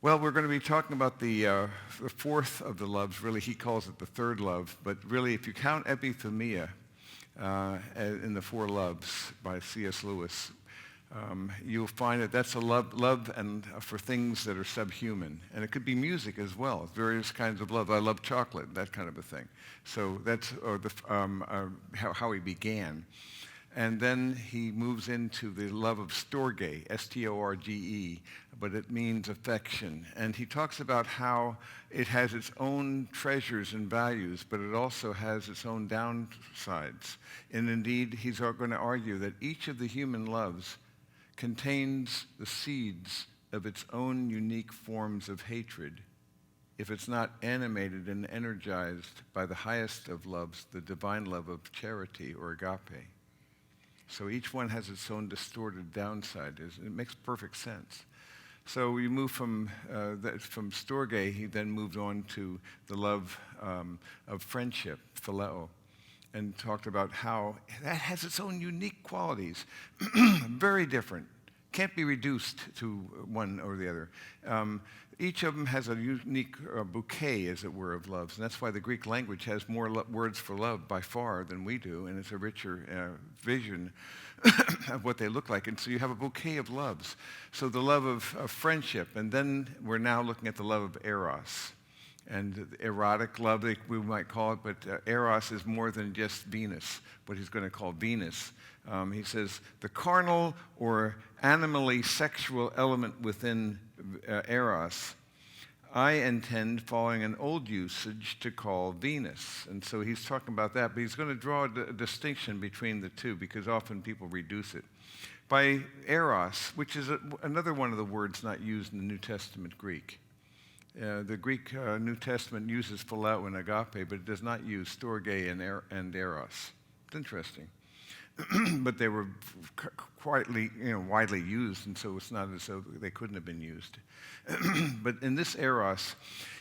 Well, we're going to be talking about the fourth of the loves. Really, he calls it the third love. But really, if you count epithumia in the four loves by C.S. Lewis, you'll find that that's a love and for things that are subhuman. And it could be music as well, various kinds of love. I love chocolate, that kind of a thing. So that's how he began. And then he moves into the love of storge, S-T-O-R-G-E, but it means affection. And he talks about how it has its own treasures and values, but it also has its own downsides. And indeed, he's going to argue that each of the human loves contains the seeds of its own unique forms of hatred if it's not animated and energized by the highest of loves, the divine love of charity or agape. So each one has its own distorted downside. It makes perfect sense. So we move from storge, he then moved on to the love of friendship, phileo, and talked about how that has its own unique qualities, very different. Can't be reduced to one or the other. Each of them has a unique bouquet, as it were, of loves. And that's why the Greek language has more words for love by far than we do, and it's a richer vision of what they look like. And so you have a bouquet of loves. So the love of friendship, and then we're now looking at the love of eros. And erotic love, we might call it, but eros is more than just Venus, what he's going to call Venus. He says, the carnal or animally sexual element within eros, I intend, following an old usage, to call Venus. And so he's talking about that, but he's going to draw a distinction between the two because often people reduce it. By eros, which is another one of the words not used in the New Testament Greek. The Greek New Testament uses phileo and agape, but it does not use storge and eros. It's interesting. But they were widely used, and so it's not as though they couldn't have been used. But in this eros,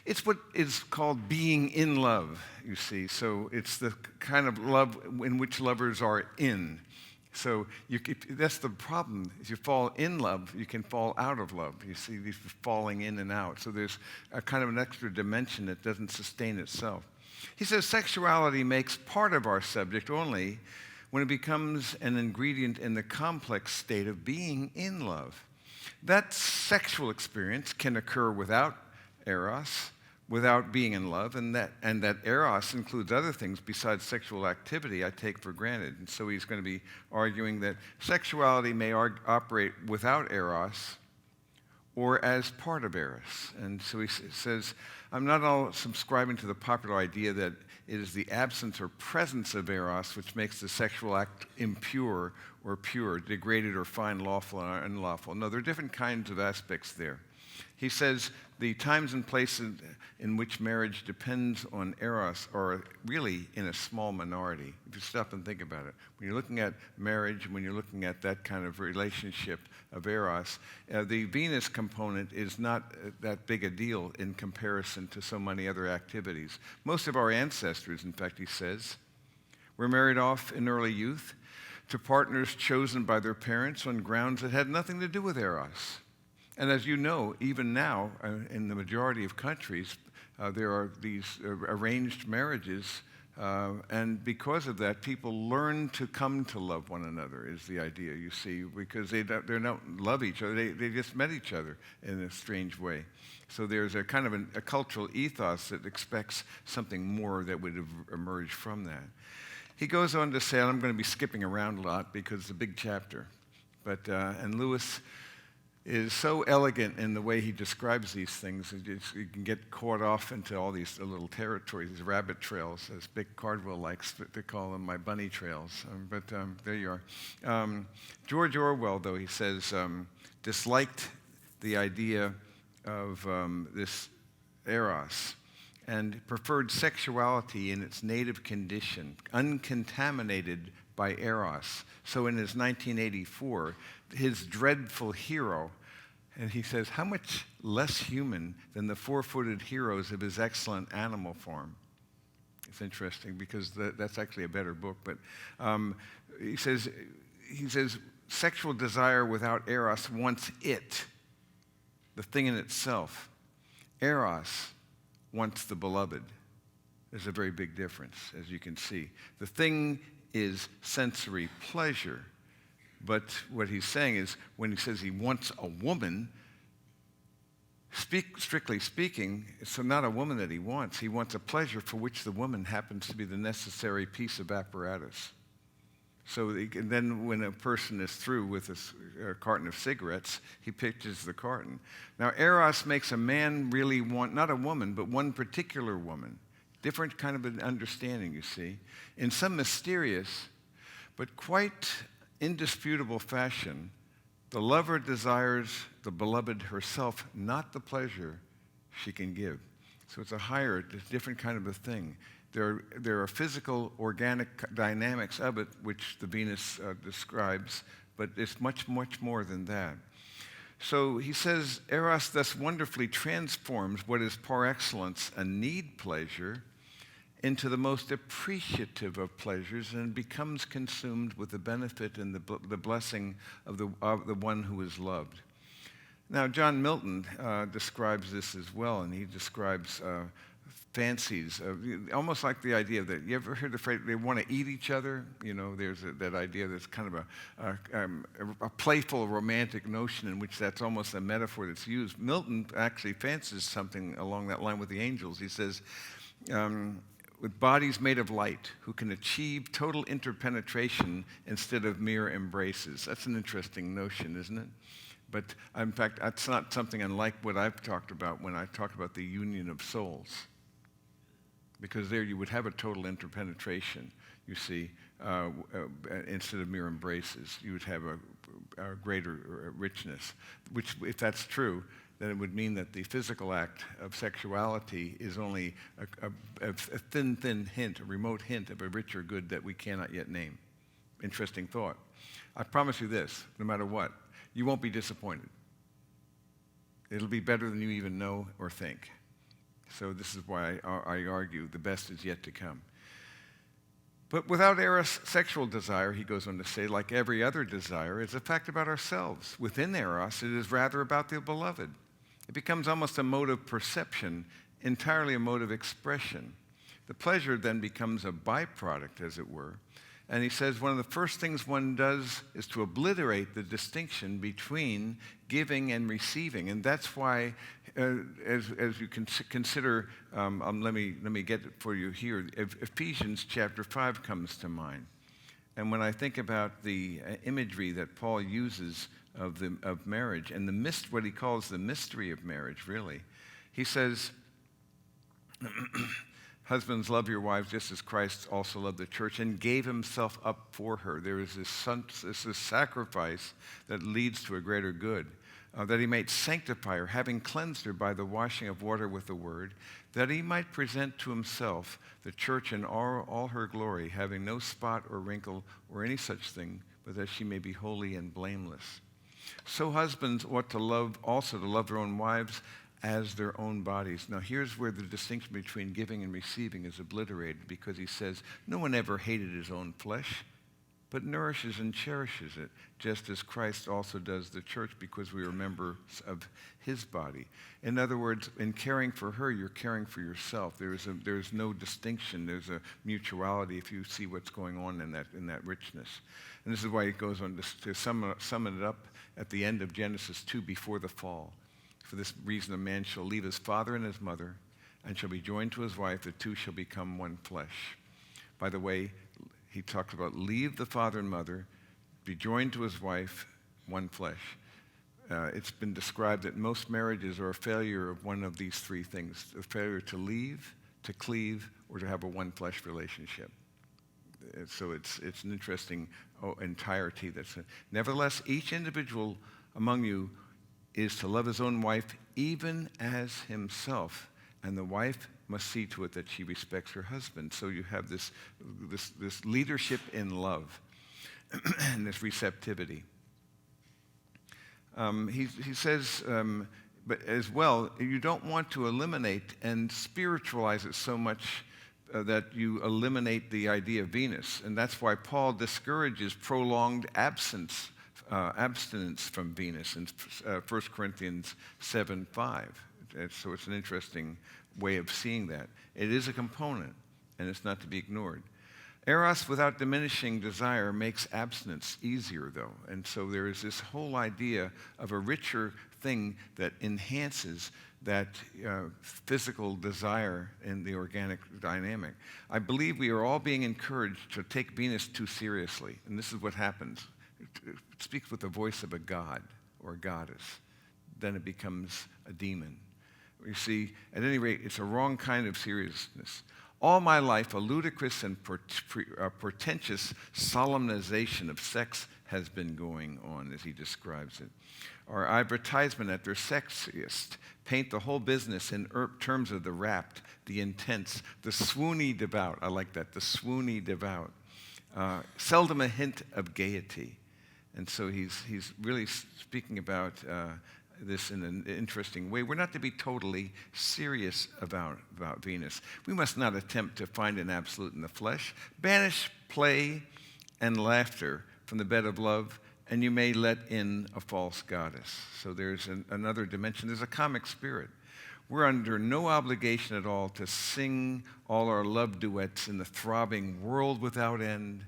it's what is called being in love, you see. So it's the kind of love in which lovers are in. So that's the problem. If you fall in love, you can fall out of love. You see these falling in and out. So there's a kind of an extra dimension that doesn't sustain itself. He says sexuality makes part of our subject only when it becomes an ingredient in the complex state of being in love. That sexual experience can occur without eros, without being in love, and that eros includes other things besides sexual activity I take for granted. And so he's going to be arguing that sexuality may operate without eros or as part of eros. And so he says, I'm not all subscribing to the popular idea that it is the absence or presence of eros which makes the sexual act impure or pure, degraded or fine, lawful or unlawful. No, there are different kinds of aspects there. He says the times and places in which marriage depends on eros are really in a small minority, if you stop and think about it. When you're looking at marriage, when you're looking at that kind of relationship of eros, the Venus component is not that big a deal in comparison to so many other activities. Most of our ancestors, in fact, he says, were married off in early youth to partners chosen by their parents on grounds that had nothing to do with eros. And as you know, even now, in the majority of countries, there are these arranged marriages, and because of that, people learn to come to love one another, is the idea, you see, because they don't love each other, they just met each other in a strange way. So there's a kind of a cultural ethos that expects something more that would have emerged from that. He goes on to say, and I'm going to be skipping around a lot because it's a big chapter, but, and Lewis is so elegant in the way he describes these things. You can get caught off into all these little territories, these rabbit trails, as Bick Cardwell likes to call them, my bunny trails. But there you are. George Orwell, though, he says, disliked the idea of this eros and preferred sexuality in its native condition, uncontaminated by eros. So in his 1984, his dreadful hero, and he says, how much less human than the four-footed heroes of his excellent Animal Farm? It's interesting because that's actually a better book. But he says, sexual desire without eros wants it. the thing in itself. Eros wants the beloved. There's a very big difference, as you can see. The thing is sensory pleasure. But what he's saying is, when he says he wants a woman, strictly speaking, it's not a woman that he wants. He wants a pleasure for which the woman happens to be the necessary piece of apparatus. So then when a person is through with a carton of cigarettes, he pictures the carton. Now, Eros makes a man really want, not a woman, but one particular woman. Different kind of an understanding, you see. In some mysterious, but quite indisputable fashion, the lover desires the beloved herself, not the pleasure she can give. So it's a higher, different kind of a thing. There are physical, organic dynamics of it, which the Venus describes, but it's much, much more than that. So he says, Eros thus wonderfully transforms what is par excellence a need pleasure into the most appreciative of pleasures and becomes consumed with the benefit and the blessing of the one who is loved. Now, John Milton describes this as well, and he describes fancies, almost like the idea that, you ever heard the phrase, they want to eat each other? You know, there's that idea that's kind of a playful, romantic notion in which that's almost a metaphor that's used. Milton actually fancies something along that line with the angels. He says, with bodies made of light, who can achieve total interpenetration instead of mere embraces. That's an interesting notion, isn't it? But in fact, that's not something unlike what I've talked about when I talk about the union of souls. Because there you would have a total interpenetration, you see, instead of mere embraces. You would have a greater richness, which, if that's true, then it would mean that the physical act of sexuality is only a thin hint, a remote hint of a richer good that we cannot yet name. Interesting thought. I promise you this, no matter what, you won't be disappointed. It'll be better than you even know or think. So this is why I argue the best is yet to come. But without Eros, sexual desire, he goes on to say, like every other desire, is a fact about ourselves. Within Eros, it is rather about the beloved. It becomes almost a mode of perception, entirely a mode of expression. The pleasure then becomes a byproduct, as it were. And he says one of the first things one does is to obliterate the distinction between giving and receiving. And that's why, as you consider, let me get it for you here, Ephesians chapter 5 comes to mind. And when I think about the imagery that Paul uses of marriage and what he calls the mystery of marriage, really, he says, husbands, love your wives just as Christ also loved the church and gave himself up for her. There is this sacrifice that leads to a greater good, that he might sanctify her, having cleansed her by the washing of water with the word, that he might present to himself the church in all her glory, having no spot or wrinkle or any such thing, but that she may be holy and blameless. So husbands ought to love their own wives as their own bodies. Now here's where the distinction between giving and receiving is obliterated, because he says, no one ever hated his own flesh, but nourishes and cherishes it, just as Christ also does the church, because we are members of his body. In other words, in caring for her, you're caring for yourself. There's no distinction. There's a mutuality if you see what's going on in that richness. And this is why it goes on to sum it up at the end of Genesis 2, before the fall. For this reason, a man shall leave his father and his mother and shall be joined to his wife. The two shall become one flesh. By the way, he talks about leave the father and mother, be joined to his wife, one flesh. It's been described that most marriages are a failure of one of these three things: a failure to leave, to cleave, or to have a one flesh relationship. So it's an interesting entirety. Nevertheless, each individual among you is to love his own wife even as himself, and the wife must see to it that she respects her husband. So you have this leadership in love and this receptivity. He says, but as well, you don't want to eliminate and spiritualize it so much that you eliminate the idea of Venus. And that's why Paul discourages prolonged absence abstinence from Venus in 1 Corinthians 7:5. So it's an interesting way of seeing that. It is a component, and it's not to be ignored. Eros without diminishing desire makes abstinence easier, though. And so there is this whole idea of a richer thing that enhances that physical desire in the organic dynamic. I believe we are all being encouraged to take Venus too seriously. And this is what happens. It speaks with the voice of a god or a goddess. Then it becomes a demon. You see, at any rate, it's a wrong kind of seriousness. All my life, a ludicrous and portentous solemnization of sex has been going on, as he describes it. Our advertisement at their sexiest paint the whole business in terms of the rapt, the intense, the swoony devout. I like that, the swoony devout. Seldom a hint of gaiety. And so he's really speaking about this in an interesting way. We're not to be totally serious about Venus. We must not attempt to find an absolute in the flesh. Banish play and laughter from the bed of love, and you may let in a false goddess. So there's another dimension. There's a comic spirit. We're under no obligation at all to sing all our love duets in the throbbing world without end,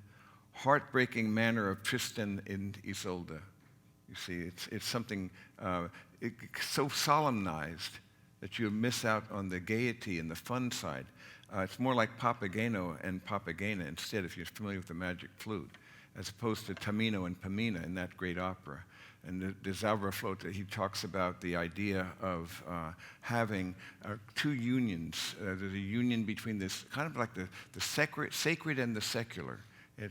heartbreaking manner of Tristan and Isolde. You see, it's something so solemnized that you miss out on the gaiety and the fun side. It's more like Papageno and Papagena instead, if you're familiar with the magic flute, as opposed to Tamino and Pamina in that great opera. And the Zauberflöte, he talks about the idea of having two unions. There's a union between this, kind of like the sacred and the secular.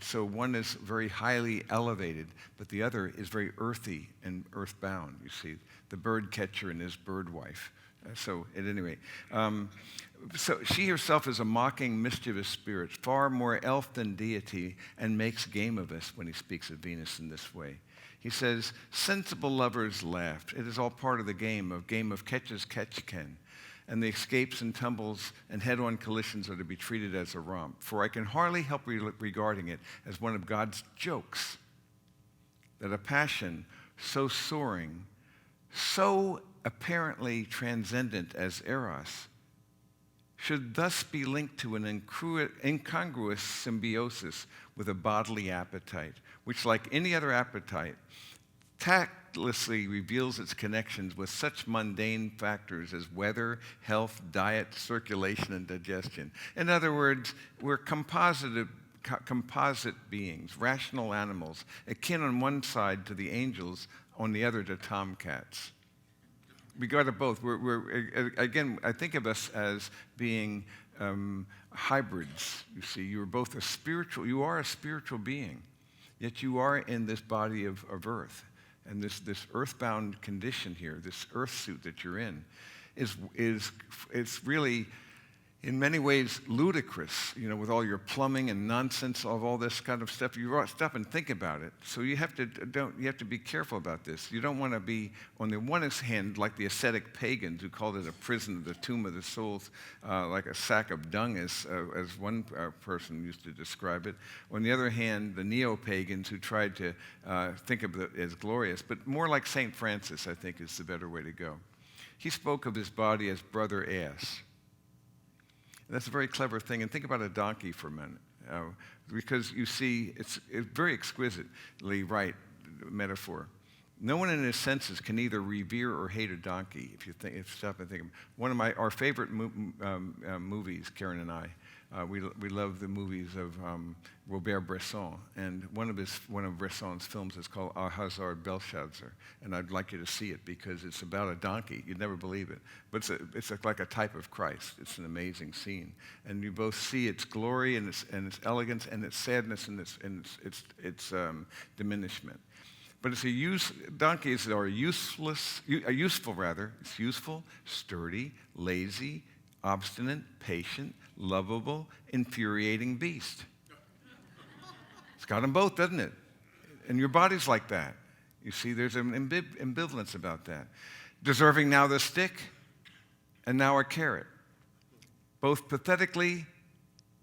So one is very highly elevated, but the other is very earthy and earthbound. You see, the bird catcher and his bird wife. So at any rate, so she herself is a mocking, mischievous spirit, far more elf than deity, and makes game of us when he speaks of Venus in this way. He says, sensible lovers laughed. It is all part of the game of catch as catch can. And the escapes and tumbles and head-on collisions are to be treated as a romp. For I can hardly help regarding it as one of God's jokes, that a passion so soaring, so apparently transcendent as Eros, should thus be linked to an incongruous symbiosis with a bodily appetite, which, like any other appetite, tactlessly reveals its connections with such mundane factors as weather, health, diet, circulation, and digestion. In other words, we're composite beings, rational animals, akin on one side to the angels, on the other to tomcats. We got it both. Again, I think of us as being hybrids. You see, you are a spiritual being, yet you are in this body of earth. And this earthbound condition here, this earth suit that you're in, is really, in many ways, ludicrous, with all your plumbing and nonsense of all this kind of stuff. You stop and think about it. So you have to be careful about this. You don't want to be, on the one hand, like the ascetic pagans who called it a prison of the tomb of the souls, like a sack of dung, as one person used to describe it. On the other hand, the neo-pagans who tried to think of it as glorious, but more like St. Francis, I think, is the better way to go. He spoke of his body as brother ass. That's a very clever thing. And think about a donkey for a minute. Because you see, it's very exquisitely right metaphor. No one in his senses can either revere or hate a donkey. If you stop and think, one of our favorite movies, Karen and I, we love the movies of Robert Bresson, and one of Bresson's films is called Alcazar Belshazzar, and I'd like you to see it because it's about a donkey. You'd never believe it, but it's like a type of Christ. It's an amazing scene, and you both see its glory and its elegance and its sadness and its diminishment. But donkeys are useful. It's useful, sturdy, lazy, obstinate, patient, lovable, infuriating beast. It's got them both, doesn't it? And your body's like that. You see, there's an ambivalence about that. Deserving now the stick and now a carrot. Both pathetically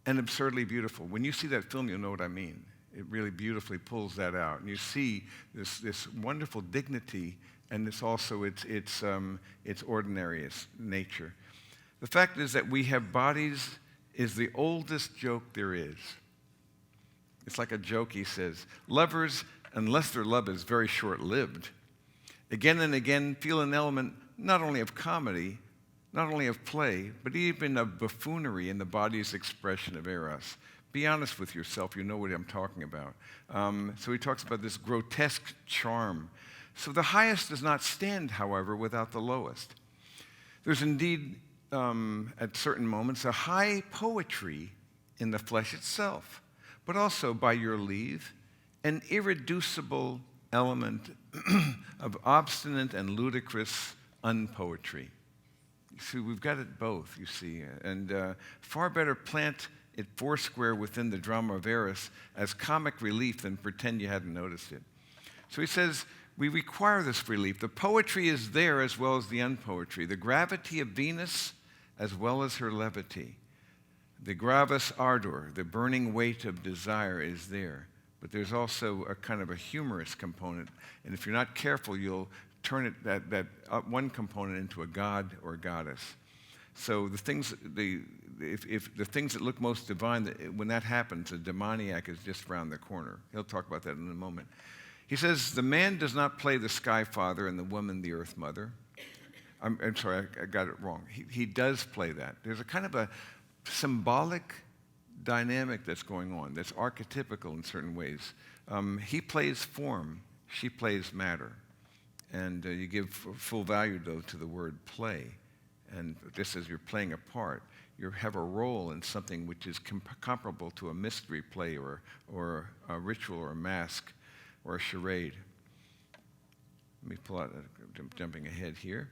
and absurdly beautiful. When you see that film, you'll know what I mean. it really beautifully pulls that out. And you see this wonderful dignity, and this also its ordinary nature. The fact is that we have bodies is the oldest joke there is. It's like a joke, he says. Lovers, unless their love is very short-lived, again and again feel an element not only of comedy, not only of play, but even of buffoonery in the body's expression of eros. Be honest with yourself, you know what I'm talking about. So he talks about this grotesque charm. So the highest does not stand, however, without the lowest. There's indeed, at certain moments, a high poetry in the flesh itself, but also, by your leave, an irreducible element of obstinate and ludicrous unpoetry. See, we've got it both, you see, and far better plant it foursquare within the drama of Eros as comic relief than pretend you hadn't noticed it. So he says, we require this relief. The poetry is there as well as the unpoetry, the gravity of Venus as well as her levity. The gravis ardor, the burning weight of desire, is there. But there's also a kind of a humorous component, and if you're not careful, you'll turn that one component into a god or a goddess. So if the things that look most divine, when that happens, a demoniac is just around the corner. He'll talk about that in a moment. He says, the man does not play the sky father and the woman the earth mother. I'm sorry, I got it wrong. He does play that. There's a kind of a symbolic dynamic that's going on, that's archetypical in certain ways. He plays form, she plays matter. And you give full value, though, to the word play. And just as you're playing a part, you have a role in something which is comparable to a mystery play or a ritual or a mask or a charade. Let me pull out, jumping ahead here.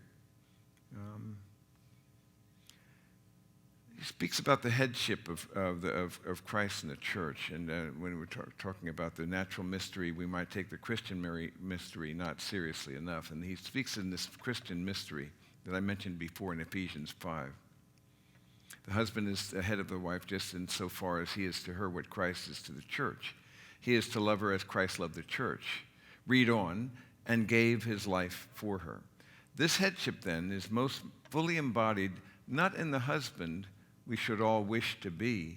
He speaks about the headship of Christ in the church. And when we're talking about the natural mystery, we might take the Christian mystery not seriously enough. And he speaks in this Christian mystery that I mentioned before in Ephesians 5. The husband is the head of the wife just insofar as he is to her what Christ is to the church. He is to love her as Christ loved the church. Read on, and gave his life for her. This headship, then, is most fully embodied not in the husband we should all wish to be,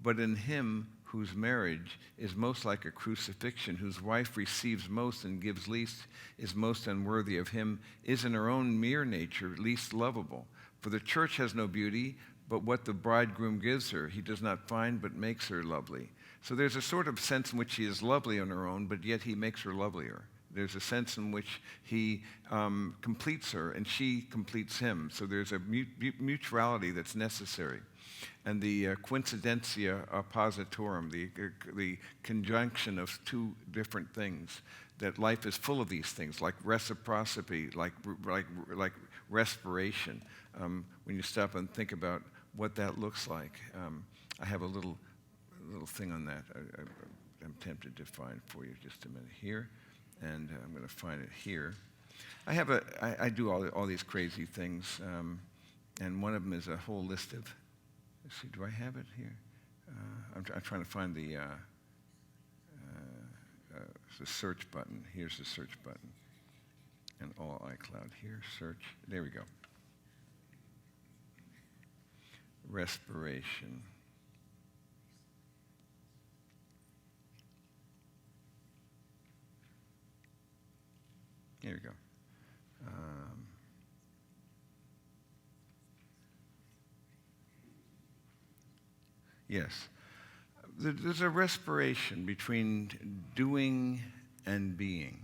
but in him whose marriage is most like a crucifixion, whose wife receives most and gives least, is most unworthy of him, is in her own mere nature least lovable. For the church has no beauty, but what the bridegroom gives her, he does not find, but makes her lovely. So there's a sort of sense in which she is lovely on her own, but yet he makes her lovelier. There's a sense in which he completes her and she completes him. So there's a mutuality that's necessary. And the coincidentia oppositorum, the conjunction of two different things, that life is full of these things, like reciprocity, like respiration. When you stop and think about what that looks like, I have a little thing on that. I'm tempted to find for you just a minute here. And I'm going to find it here. I do all these crazy things, and one of them is a whole list of. Let's see, do I have it here? I'm trying to find the search button. Here's the search button, and all iCloud here. Search. There we go. Respiration. Here we go. Yes. There's a respiration between doing and being.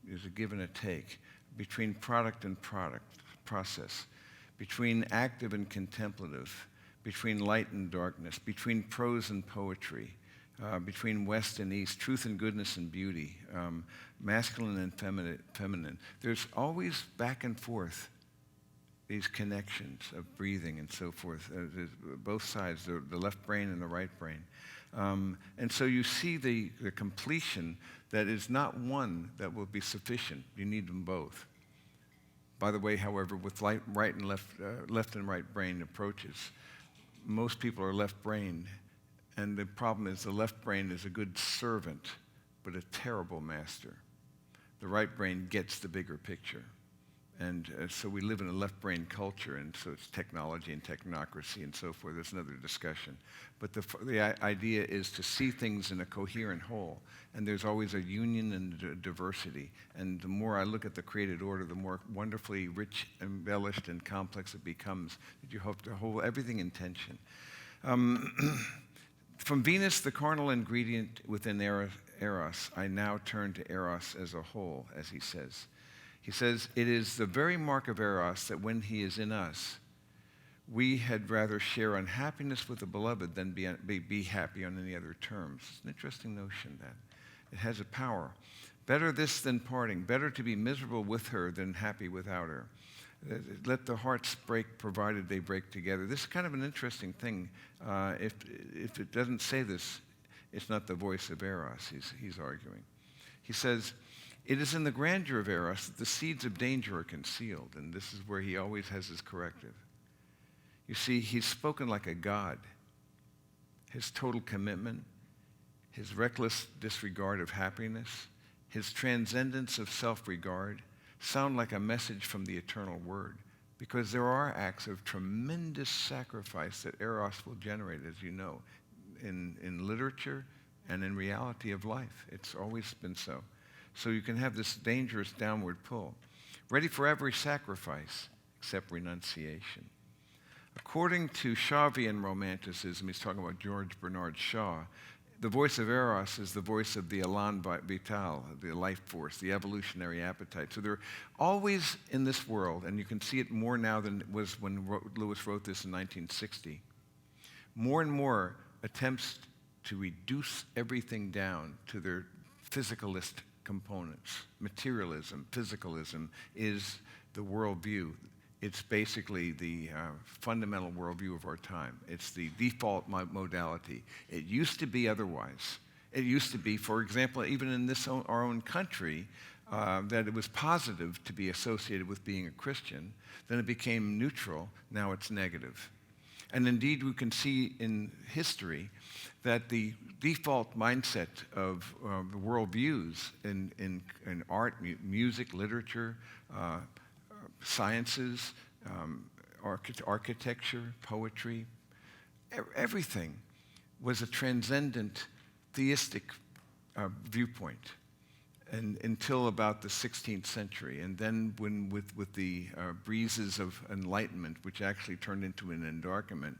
There's a give and a take between product and process, between active and contemplative, between light and darkness, between prose and poetry, between West and East, truth and goodness and beauty, masculine and feminine. There's always back and forth these connections of breathing and so forth, both sides, the left brain and the right brain. And so you see the completion that is not one that will be sufficient. You need them both. By the way, however, with right and left and right brain approaches, most people are left-brained And the problem is the left brain is a good servant, but a terrible master. The right brain gets the bigger picture. And so we live in a left brain culture, and so it's technology and technocracy and so forth. There's another discussion. But the idea is to see things in a coherent whole. And there's always a union and diversity. And the more I look at the created order, the more wonderfully rich, embellished, and complex it becomes, that you hope to hold everything in tension. From Venus, the carnal ingredient within Eros, I now turn to Eros as a whole, as he says. He says, it is the very mark of Eros that when he is in us, we had rather share unhappiness with the beloved than be happy on any other terms. It's an interesting notion, that. It has a power. Better this than parting. Better to be miserable with her than happy without her. Let the hearts break, provided they break together. This is kind of an interesting thing. If it doesn't say this, it's not the voice of Eros, he's arguing. He says, it is in the grandeur of Eros that the seeds of danger are concealed, and this is where he always has his corrective. You see, he's spoken like a god. His total commitment, his reckless disregard of happiness, his transcendence of self-regard sound like a message from the eternal word, because there are acts of tremendous sacrifice that Eros will generate, as you know, in literature and in reality of life. It's always been so. So you can have this dangerous downward pull. Ready for every sacrifice except renunciation. According to Shavian romanticism, he's talking about George Bernard Shaw, the voice of Eros is the voice of the elan vital, the life force, the evolutionary appetite. So they're always in this world, and you can see it more now than it was when Lewis wrote this in 1960, more and more attempts to reduce everything down to their physicalist components. Materialism, physicalism is the worldview. It's basically the fundamental worldview of our time. It's the default modality. It used to be otherwise. It used to be, for example, even in our own country, that it was positive to be associated with being a Christian. Then it became neutral. Now it's negative. And indeed, we can see in history that the default mindset of the worldviews in art, music, literature, sciences, architecture, poetry, everything was a transcendent theistic viewpoint, and until about the 16th century. And then when with the breezes of enlightenment, which actually turned into an endarkenment,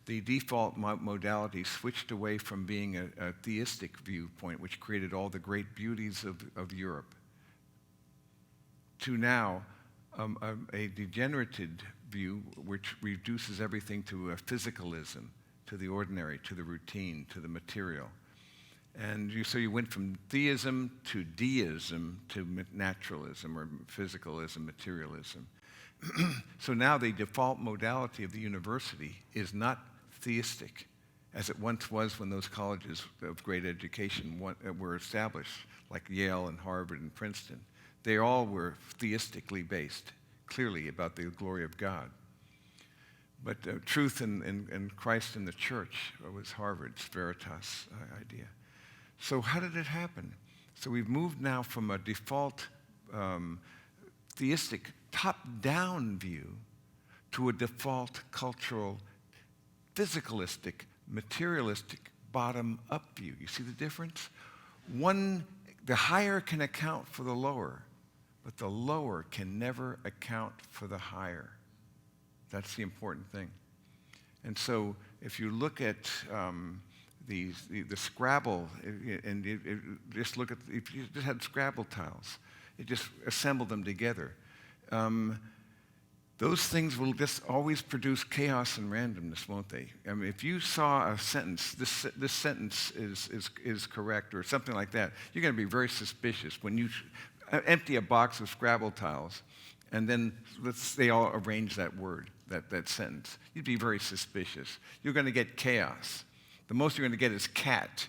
the default modality switched away from being a theistic viewpoint, which created all the great beauties of Europe, to now a degenerated view which reduces everything to a physicalism, to the ordinary, to the routine, to the material. And so you went from theism to deism to naturalism or physicalism, materialism. So now the default modality of the university is not theistic, as it once was when those colleges of great education were established, like Yale and Harvard and Princeton. They all were theistically based, clearly about the glory of God. But truth in Christ and the church was Harvard's Veritas idea. So how did it happen? So we've moved now from a default theistic top-down view to a default cultural physicalistic, materialistic, bottom-up view. You see the difference? The higher can account for the lower, but the lower can never account for the higher. That's the important thing. And so if you look at the Scrabble, and just look at, if you just had Scrabble tiles, it just assembled them together. Those things will just always produce chaos and randomness, won't they? I mean, if you saw a sentence, this sentence is correct, or something like that, you're going to be very suspicious when you empty a box of Scrabble tiles, and then they all arrange that word, that sentence. You'd be very suspicious. You're going to get chaos. The most you're going to get is cat,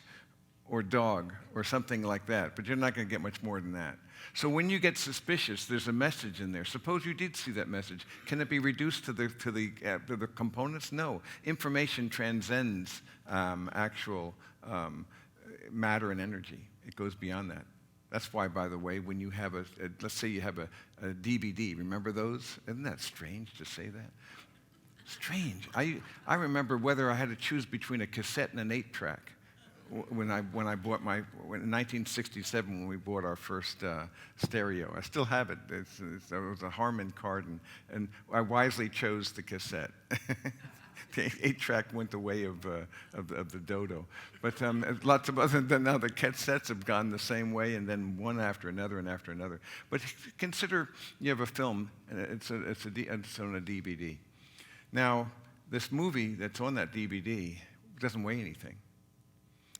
or dog or something like that, but you're not going to get much more than that. So when you get suspicious, there's a message in there. Suppose you did see that message. Can it be reduced to the components? No. Information transcends actual matter and energy. It goes beyond that. That's why, by the way, when you have let's say you have a DVD, remember those? Isn't that strange to say that? Strange. I remember whether I had to choose between a cassette and an 8-track when I bought in 1967 when we bought our first stereo. I still have it. It was a Harman Kardon, and I wisely chose the cassette. The 8-track went the way of the Dodo. But lots of other than now, the cassettes have gone the same way, and then one after another and after another. But consider you have a film, and it's on a DVD. Now, this movie that's on that DVD doesn't weigh anything.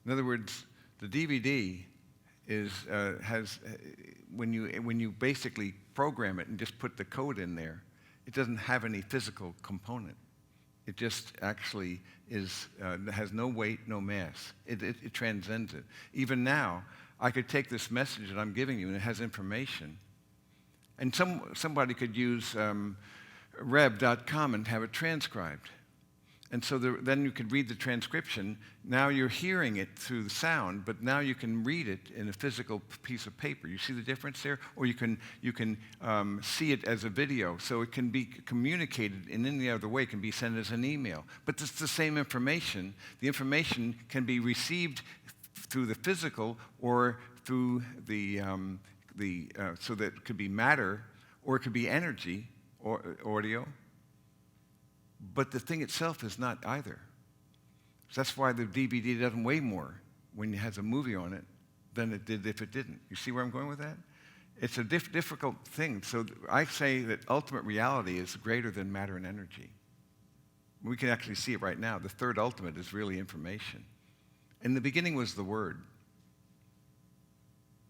In other words, the DVD has when you basically program it and just put the code in there, it doesn't have any physical component. It just actually has no weight, no mass. It transcends it. Even now, I could take this message that I'm giving you, and it has information, and somebody could use Rev.com and have it transcribed. And so then you could read the transcription. Now you're hearing it through the sound, but now you can read it in a physical piece of paper. You see the difference there? Or you can see it as a video. So it can be communicated in any other way. It can be sent as an email. But it's the same information. The information can be received through the physical or through so that it could be matter or it could be energy or audio. But the thing itself is not either. So that's why the DVD doesn't weigh more when it has a movie on it than it did if it didn't. You see where I'm going with that? It's a difficult thing. So I say that ultimate reality is greater than matter and energy. We can actually see it right now. The third ultimate is really information. In the beginning was the Word.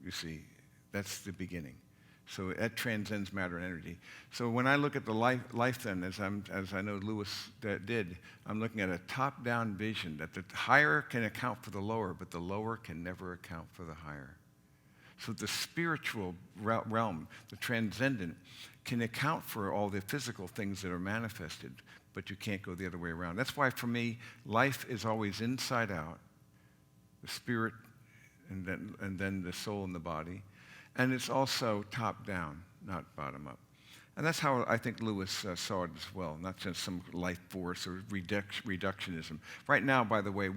You see, that's the beginning. So that transcends matter and energy. So when I look at the life then, as I know Lewis did, I'm looking at a top-down vision that the higher can account for the lower, but the lower can never account for the higher. So the spiritual realm, the transcendent, can account for all the physical things that are manifested, but you can't go the other way around. That's why for me, life is always inside out, the spirit and then the soul and the body. And it's also top down, not bottom up. And that's how I think Lewis saw it as well, not just some life force or reductionism. Right now, by the way,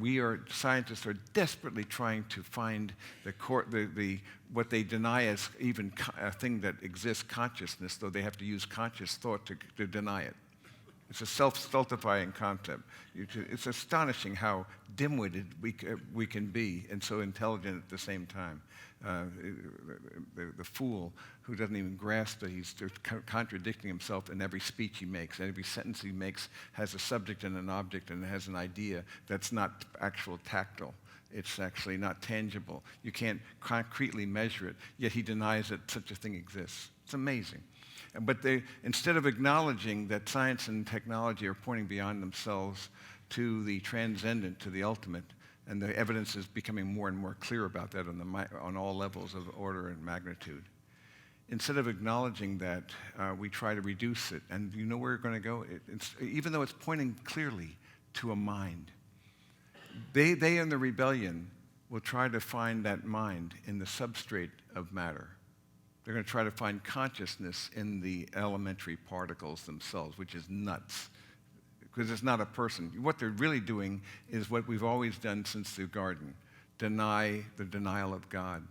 scientists are desperately trying to find what they deny as even a thing that exists, consciousness, though they have to use conscious thought to deny it. It's a self-stultifying concept. It's astonishing how dim-witted we can be and so intelligent at the same time. The fool who doesn't even grasp that he's contradicting himself in every speech he makes. Every sentence he makes has a subject and an object and it has an idea that's not actual tactile. It's actually not tangible. You can't concretely measure it, yet he denies that such a thing exists. It's amazing. But instead of acknowledging that science and technology are pointing beyond themselves to the transcendent, to the ultimate, and the evidence is becoming more and more clear about that on all levels of order and magnitude. Instead of acknowledging that, we try to reduce it. And you know where we're going to go? Even though it's pointing clearly to a mind. They in the rebellion will try to find that mind in the substrate of matter. They're going to try to find consciousness in the elementary particles themselves, which is nuts, because it's not a person. What they're really doing is what we've always done since the garden, deny the denial of God,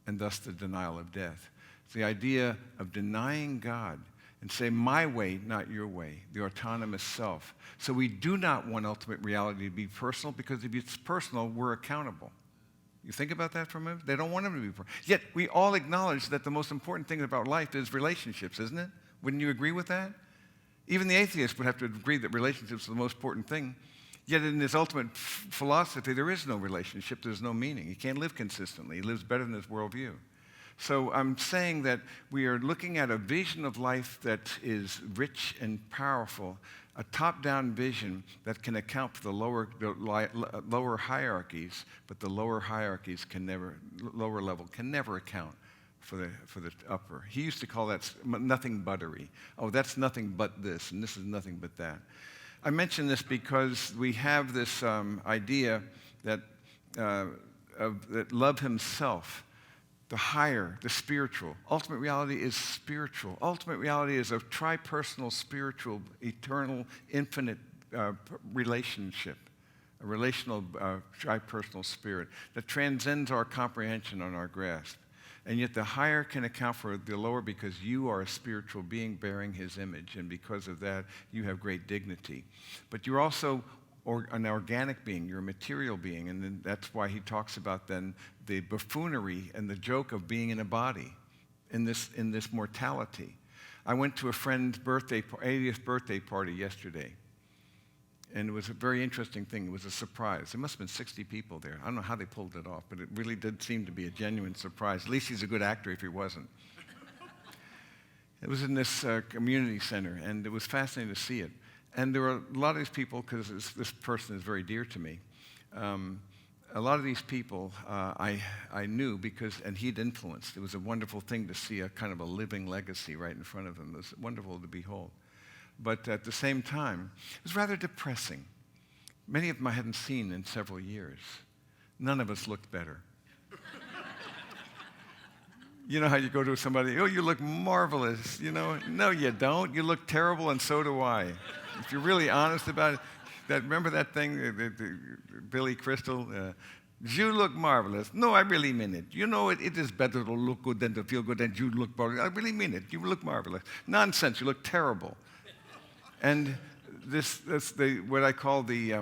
and thus the denial of death. It's the idea of denying God and say, my way, not your way, the autonomous self. So we do not want ultimate reality to be personal, because if it's personal, we're accountable. You think about that for a minute? They don't want him to be personal. Yet we all acknowledge that the most important thing about life is relationships, isn't it? Wouldn't you agree with that? Even the atheist would have to agree that relationships are the most important thing. Yet in his ultimate philosophy, there is no relationship, there's no meaning. He can't live consistently. He lives better than his worldview. So I'm saying that we are looking at a vision of life that is rich and powerful, a top-down vision that can account for the lower hierarchies, but the lower hierarchies lower level can never account for the upper. He used to call that nothing buttery. Oh, that's nothing but this, and this is nothing but that. I mention this because we have this idea that that love himself, the higher, the spiritual. Ultimate reality is spiritual. Ultimate reality is a tri-personal, spiritual, eternal, infinite relationship, a relational, tri-personal spirit that transcends our comprehension and our grasp. And yet the higher can account for the lower because you are a spiritual being bearing his image, and because of that, you have great dignity. But you're also an organic being, you're a material being, and then that's why he talks about then the buffoonery and the joke of being in a body, in this mortality. I went to a friend's 80th birthday party yesterday, and it was a very interesting thing. It was a surprise. There must have been 60 people there. I don't know how they pulled it off, but it really did seem to be a genuine surprise. At least he's a good actor if he wasn't. It was in this community center, and it was fascinating to see it. And there were a lot of these people, because this person is very dear to me. A lot of these people I knew and he'd influenced. It was a wonderful thing to see a kind of a living legacy right in front of him. It was wonderful to behold. But at the same time, it was rather depressing. Many of them I hadn't seen in several years. None of us looked better. You know how you go to somebody, oh, you look marvelous, you know? No, you don't. You look terrible, and so do I. If you're really honest about it, remember that thing, Billy Crystal? You look marvelous. No, I really mean it. You know, it is better to look good than to feel good, and you look marvelous. I really mean it. You look marvelous. Nonsense. You look terrible. And what I call the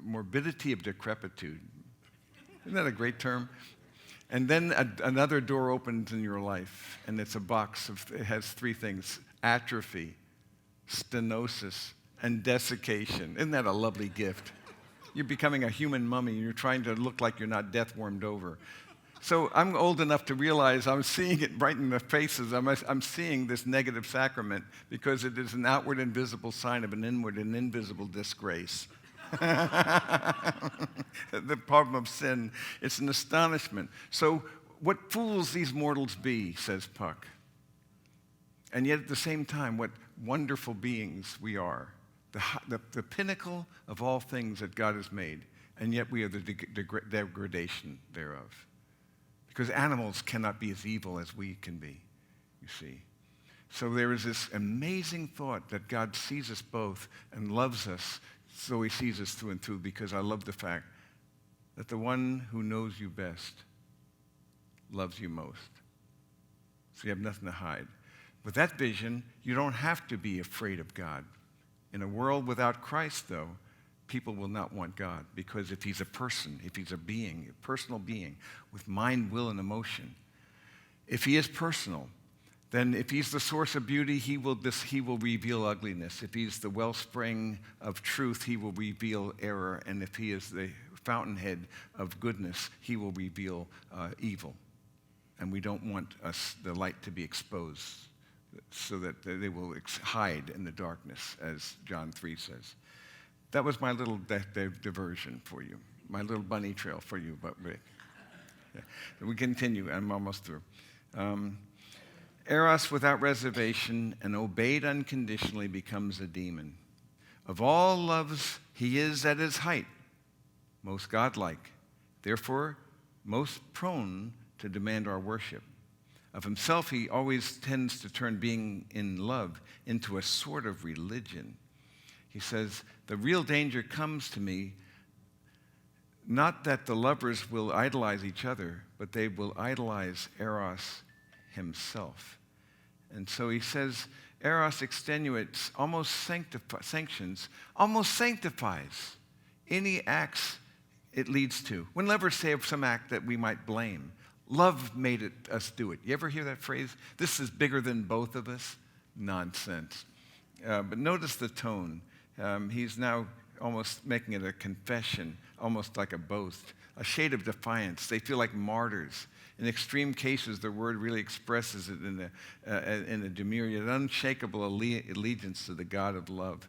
morbidity of decrepitude. Isn't that a great term? And then another door opens in your life, and it's a box it has three things: atrophy, stenosis, and desiccation. Isn't that a lovely gift? You're becoming a human mummy, and you're trying to look like you're not death-warmed over. So I'm old enough to realize I'm seeing it right in the faces. I'm seeing this negative sacrament because it is an outward invisible sign of an inward and invisible disgrace. The problem of sin. It's an astonishment. So what fools these mortals be, says Puck. And yet at the same time, what wonderful beings we are. The pinnacle of all things that God has made. And yet we are the degradation thereof. Because animals cannot be as evil as we can be, you see. So there is this amazing thought that God sees us both and loves us, so he sees us through and through, because I love the fact that the one who knows you best loves you most. So you have nothing to hide. With that vision, you don't have to be afraid of God. In a world without Christ, though, people will not want God, because if he's a person, if he's a being, a personal being with mind, will, and emotion, if he is personal, then if he's the source of beauty, he will reveal ugliness. If he's the wellspring of truth, he will reveal error. And if he is the fountainhead of goodness, he will reveal evil. And we don't want the light to be exposed so that they will hide in the darkness, as John 3 says. That was my little diversion for you, my little bunny trail for you, but Rick. Yeah. We continue. I'm almost through. Eros without reservation and obeyed unconditionally becomes a demon. Of all loves, he is at his height, most godlike, therefore most prone to demand our worship. Of himself, he always tends to turn being in love into a sort of religion. He says, the real danger comes to me, not that the lovers will idolize each other, but they will idolize Eros himself. And so he says, Eros extenuates, almost sanctions, almost sanctifies any acts it leads to. When lovers say of some act that we might blame, love made us do it. You ever hear that phrase? This is bigger than both of us? Nonsense. But notice the tone. He's now almost making it a confession, almost like a boast. a shade of defiance. They feel like martyrs. In extreme cases, the word really expresses it in a demure yet unshakable allegiance to the God of love.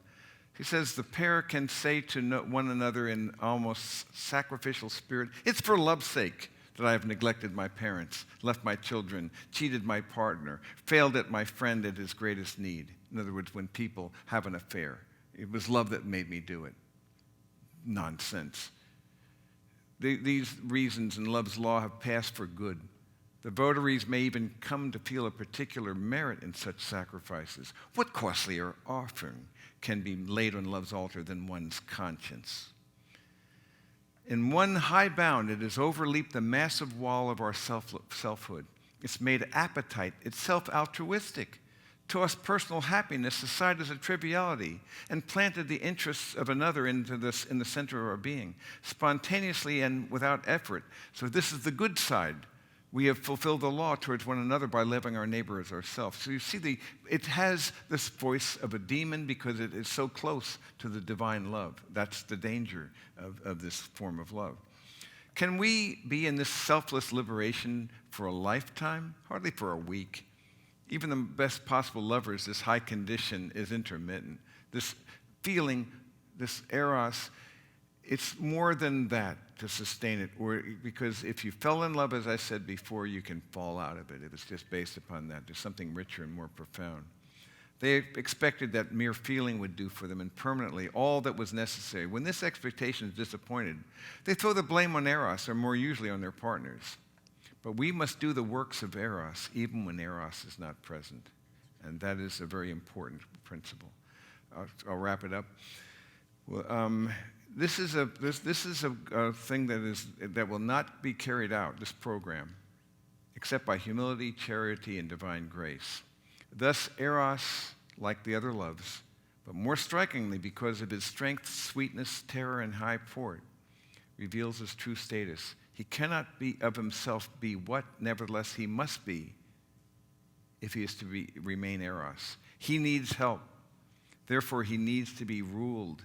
He says the pair can say to one another in almost sacrificial spirit, "It's for love's sake that I have neglected my parents, left my children, cheated my partner, failed at my friend at his greatest need." In other words, when people have an affair, it was love that made me do it. Nonsense. These reasons in love's law have passed for good. The votaries may even come to feel a particular merit in such sacrifices. What costlier offering can be laid on love's altar than one's conscience? In one high bound, it has overleaped the massive wall of our selfhood. It's made appetite itself altruistic, tossed personal happiness aside as a triviality, and planted the interests of another in the center of our being, spontaneously and without effort. So this is the good side. We have fulfilled the law towards one another by loving our neighbor as ourselves. So you see, it has this voice of a demon because it is so close to the divine love. That's the danger of this form of love. Can we be in this selfless liberation for a lifetime? Hardly for a week. Even the best possible lovers, this high condition is intermittent. This feeling, this eros, it's more than that to sustain it. Because if you fell in love, as I said before, you can fall out of it. If it's just based upon that, there's something richer and more profound. They expected that mere feeling would do for them, and permanently all that was necessary. When this expectation is disappointed, they throw the blame on eros, or more usually on their partners. But we must do the works of eros, even when eros is not present. And that is a very important principle. I'll wrap it up. Well, this is a thing that will not be carried out, this program, except by humility, charity, and divine grace. Thus, eros, like the other loves, but more strikingly because of his strength, sweetness, terror, and high port, reveals his true status. He cannot be of himself be what, nevertheless, he must be if he is to remain eros. He needs help. Therefore, he needs to be ruled.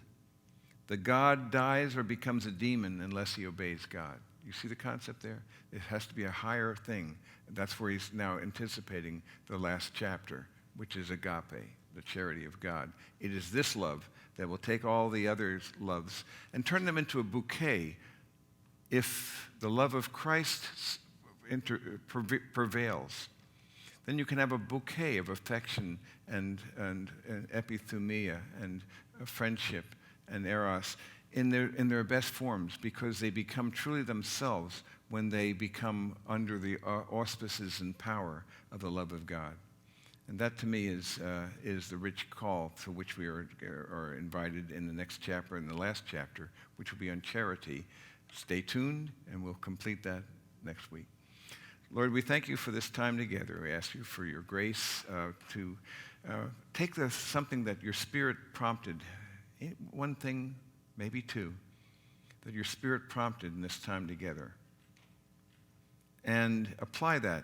The god dies or becomes a demon unless he obeys God. You see the concept there? It has to be a higher thing. That's where he's now anticipating the last chapter, which is agape, the charity of God. It is this love that will take all the other loves and turn them into a bouquet if the love of Christ prevails. Then you can have a bouquet of affection and epithumia and friendship and eros in their best forms, because they become truly themselves when they become under the auspices and power of the love of God. And that, to me, is the rich call to which we are invited in the next chapter and the last chapter, which will be on charity. Stay tuned, and we'll complete that next week. Lord, we thank you for this time together. We ask you for your grace to take something that your Spirit prompted, one thing, maybe two, that your Spirit prompted in this time together, and apply that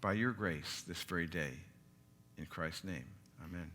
by your grace this very day. In Christ's name, amen.